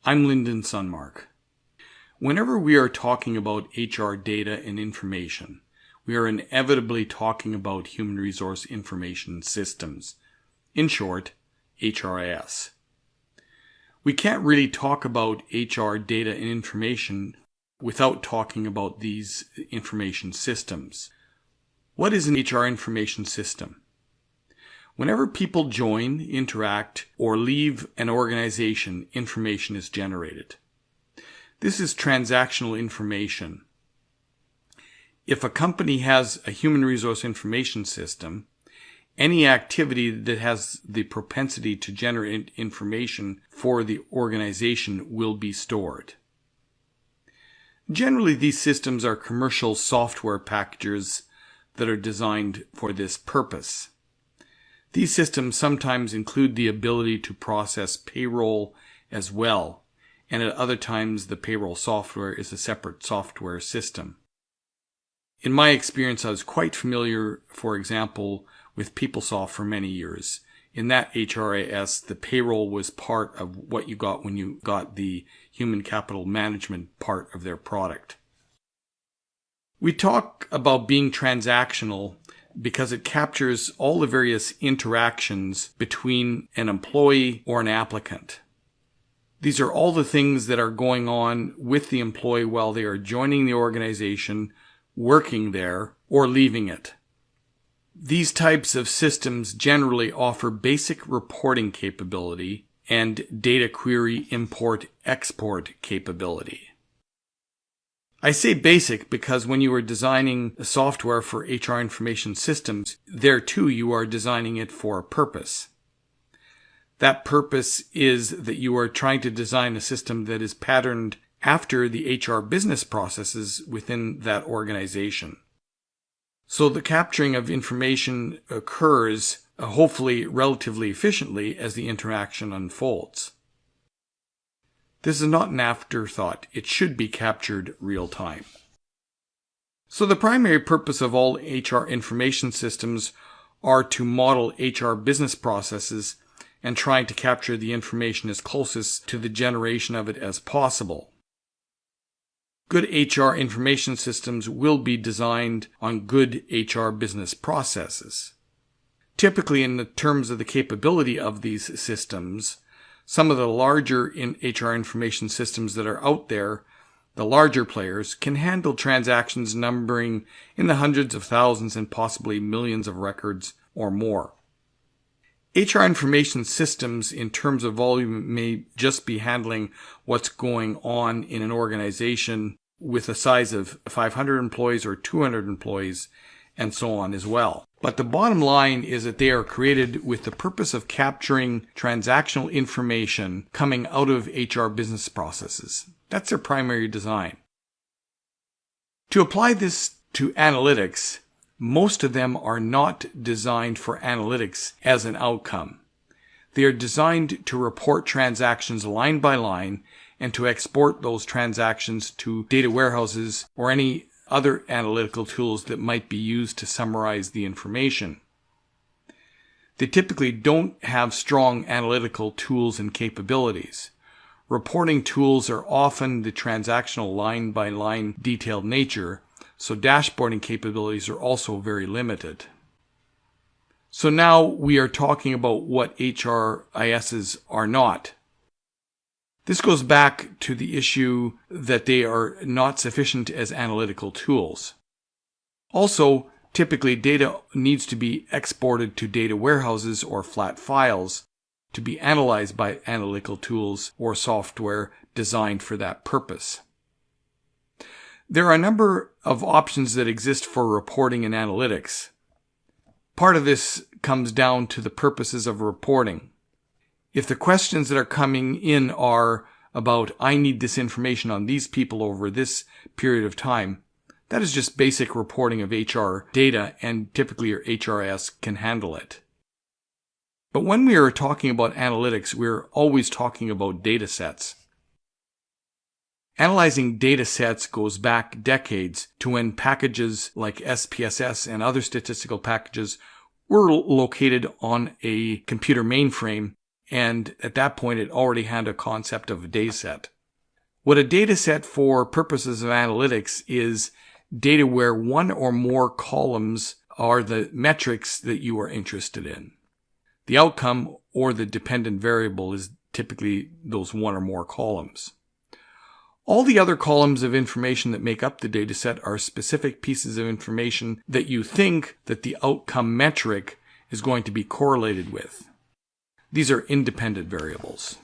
I'm Lyndon Sunmark. Whenever we are talking about HR data and information, we are inevitably talking about human resource information systems. In short, HRIS. We can't really talk about HR data and information without talking about these information systems. What is an HR information system? Whenever people join, interact, or leave an organization, information is generated. This is transactional information. If a company has a human resource information system, any activity that has the propensity to generate information for the organization will be stored. Generally, these systems are commercial software packages that are designed for this purpose. These systems sometimes include the ability to process payroll as well, and at other times the payroll software is a separate software system. In my experience, I was quite familiar, for example, with PeopleSoft for many years. In that HRIS, the payroll was part of what you got when you got the human capital management part of their product. We talk about being transactional because it captures all the various interactions between an employee or an applicant. These are all the things that are going on with the employee while they are joining the organization, working there, or leaving it. These types of systems generally offer basic reporting capability and data query import-export capability. I say basic because when you are designing software for HR information systems, there too you are designing it for a purpose. That purpose is that you are trying to design a system that is patterned after the HR business processes within that organization. So the capturing of information occurs, hopefully relatively efficiently, as the interaction unfolds. This is not an afterthought. It should be captured real time. So the primary purpose of all HR information systems are to model HR business processes and trying to capture the information as closest to the generation of it as possible. Good HR information systems will be designed on good HR business processes. Typically, in the terms of the capability of these systems, some of the larger HR information systems that are out there, the larger players, can handle transactions numbering in the hundreds of thousands and possibly millions of records or more. HR information systems in terms of volume may just be handling what's going on in an organization with a size of 500 employees or 200 employees and so on as well. But the bottom line is that they are created with the purpose of capturing transactional information coming out of HR business processes. That's their primary design. To apply this to analytics, most of them are not designed for analytics as an outcome. They are designed to report transactions line by line and to export those transactions to data warehouses or any other analytical tools that might be used to summarize the information. They typically don't have strong analytical tools and capabilities. Reporting tools are often the transactional line-by-line detailed nature, so dashboarding capabilities are also very limited. So now we are talking about what HRISs are not. This goes back to the issue that they are not sufficient as analytical tools. Also, typically data needs to be exported to data warehouses or flat files to be analyzed by analytical tools or software designed for that purpose. There are a number of options that exist for reporting and analytics. Part of this comes down to the purposes of reporting. If the questions that are coming in are about, I need this information on these people over this period of time, that is just basic reporting of HR data, and typically your HRIS can handle it. But when we are talking about analytics, we're always talking about data sets. Analyzing data sets goes back decades to when packages like SPSS and other statistical packages were located on a computer mainframe and at that point it already had a concept of a data set. What a data set for purposes of analytics is data where one or more columns are the metrics that you are interested in. The outcome or the dependent variable is typically those one or more columns. All the other columns of information that make up the dataset are specific pieces of information that you think that the outcome metric is going to be correlated with. These are independent variables.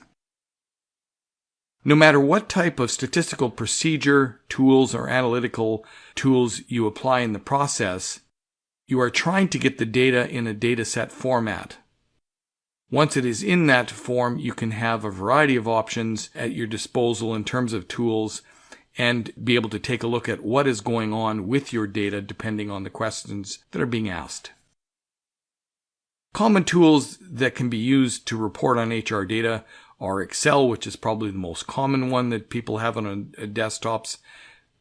No matter what type of statistical procedure, tools, or analytical tools you apply in the process, you are trying to get the data in a dataset format. Once it is in that form, you can have a variety of options at your disposal in terms of tools and be able to take a look at what is going on with your data depending on the questions that are being asked. Common tools that can be used to report on HR data are Excel, which is probably the most common one that people have on desktops.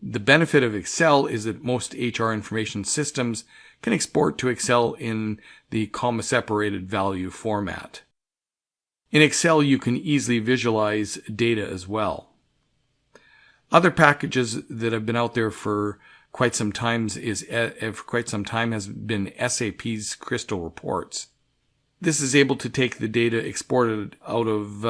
The benefit of Excel is that most HR information systems can export to Excel in the comma-separated value format. In Excel, you can easily visualize data as well. Other packages that have been out there for quite some time has been SAP's Crystal Reports. This is able to take the data exported out of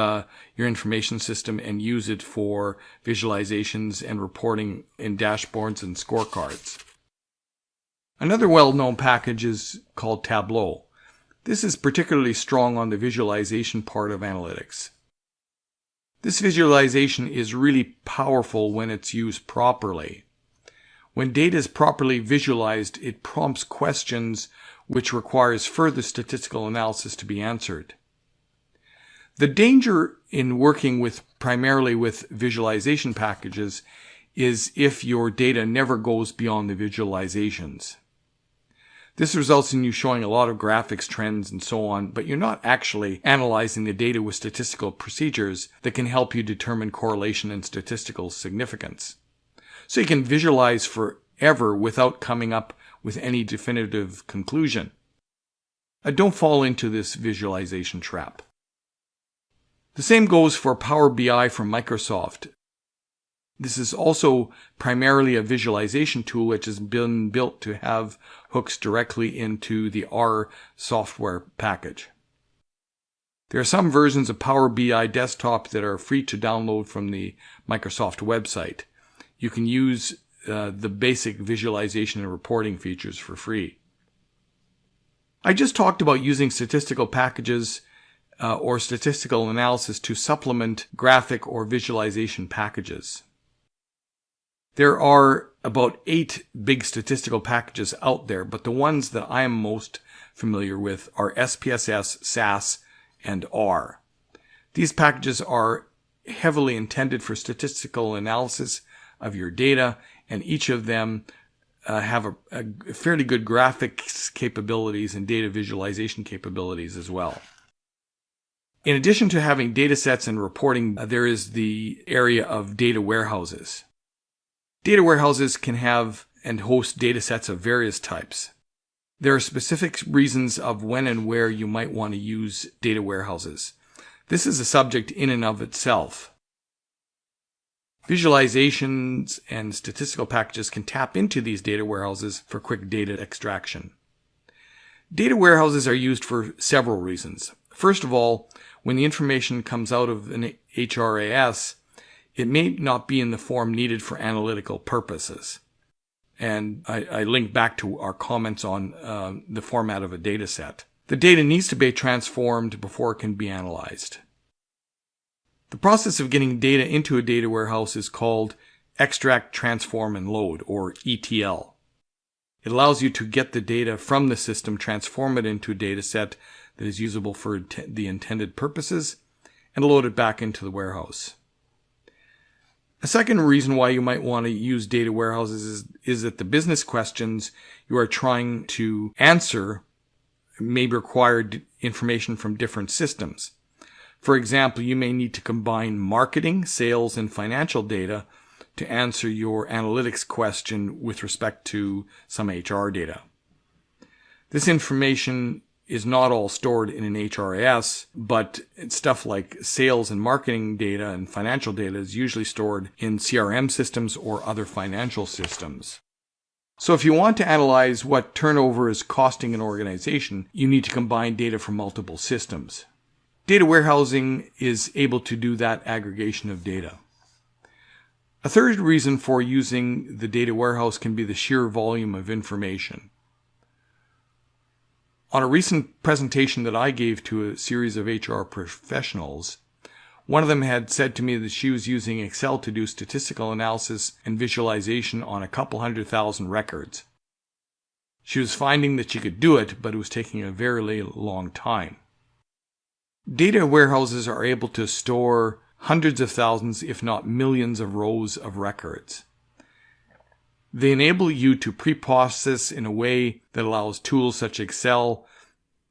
your information system and use it for visualizations and reporting in dashboards and scorecards. Another well-known package is called Tableau. This is particularly strong on the visualization part of analytics. This visualization is really powerful when it's used properly. When data is properly visualized, it prompts questions which requires further statistical analysis to be answered. The danger in working primarily with visualization packages is if your data never goes beyond the visualizations. This results in you showing a lot of graphics, trends, and so on, but you're not actually analyzing the data with statistical procedures that can help you determine correlation and statistical significance. So you can visualize forever without coming up with any definitive conclusion. Don't fall into this visualization trap. The same goes for Power BI from Microsoft. This is also primarily a visualization tool which has been built to have hooks directly into the R software package. There are some versions of Power BI Desktop that are free to download from the Microsoft website. You can use the basic visualization and reporting features for free. I just talked about using statistical packages or statistical analysis to supplement graphic or visualization packages. There are about 8 big statistical packages out there, but the ones that I am most familiar with are SPSS, SAS, and R. These packages are heavily intended for statistical analysis of your data, and each of them have a fairly good graphics capabilities and data visualization capabilities as well. In addition to having data sets and reporting, there is the area of data warehouses. Data warehouses can have and host data sets of various types. There are specific reasons of when and where you might want to use data warehouses. This is a subject in and of itself. Visualizations and statistical packages can tap into these data warehouses for quick data extraction. Data warehouses are used for several reasons. First of all, when the information comes out of an HRAS, it may not be in the form needed for analytical purposes. And I link back to our comments on the format of a data set. The data needs to be transformed before it can be analyzed. The process of getting data into a data warehouse is called extract, transform, and load, or ETL. It allows you to get the data from the system, transform it into a data set that is usable for the intended purposes, and load it back into the warehouse. A second reason why you might want to use data warehouses is that the business questions you are trying to answer may require information from different systems. For example, you may need to combine marketing, sales, and financial data to answer your analytics question with respect to some HR data. This information is not all stored in an HRAS, but stuff like sales and marketing data and financial data is usually stored in CRM systems or other financial systems. So if you want to analyze what turnover is costing an organization, you need to combine data from multiple systems. Data warehousing is able to do that aggregation of data. A third reason for using the data warehouse can be the sheer volume of information. On a recent presentation that I gave to a series of HR professionals, one of them had said to me that she was using Excel to do statistical analysis and visualization on a couple 100,000 records. She was finding that she could do it, but it was taking a very long time. Data warehouses are able to store hundreds of thousands, if not millions of rows of records. They enable you to pre-process in a way that allows tools such as Excel,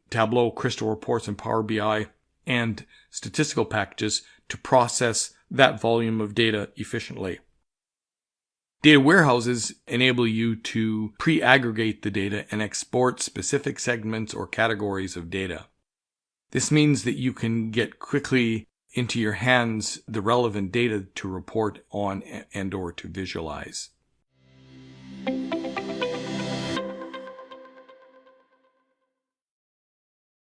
Tableau, Crystal Reports, and Power BI, and statistical packages to process that volume of data efficiently. Data warehouses enable you to pre-aggregate the data and export specific segments or categories of data. This means that you can get quickly into your hands the relevant data to report on and/or to visualize.